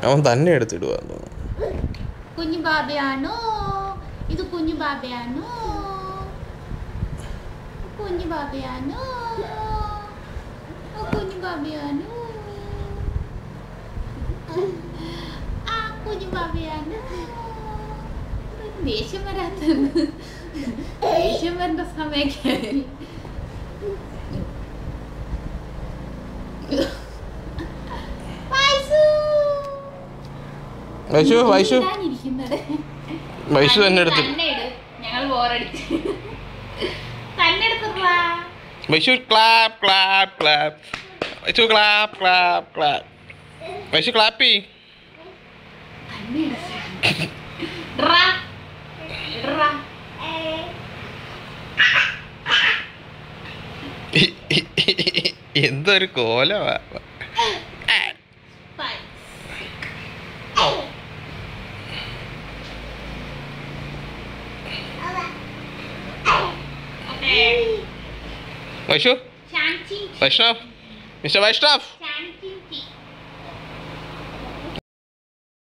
അവൻ തന്നെ എടുത്തിടുക. കുഞ്ഞു ബാബയാണോ ഇത്? കുഞ്ഞു ബാബയാണോ? കുഞ്ഞു ബാബയാണോ? കുഞ്ഞു ബാബയാണോ? ആ കുഞ്ഞു ബാബയാണോ? ദേഷ്യം വരാത്തത് ദേഷ്യം വരേണ്ട സമയൊക്കെ വൈശു വൈശു വൈശു തന്നെ എടുത്തു. ഞങ്ങൾ ബോറടിച്ച് തന്നെ എടുത്തിട്ടാ. Vaishu clap clap clap. Vaishu clap clap clap. Vaishu ക്ലാപ്പി. എന്തൊരു കോലമാ. വൈശു വൈഷ്ണവ് മിസ്റ്റർ വൈഷ്ണവ്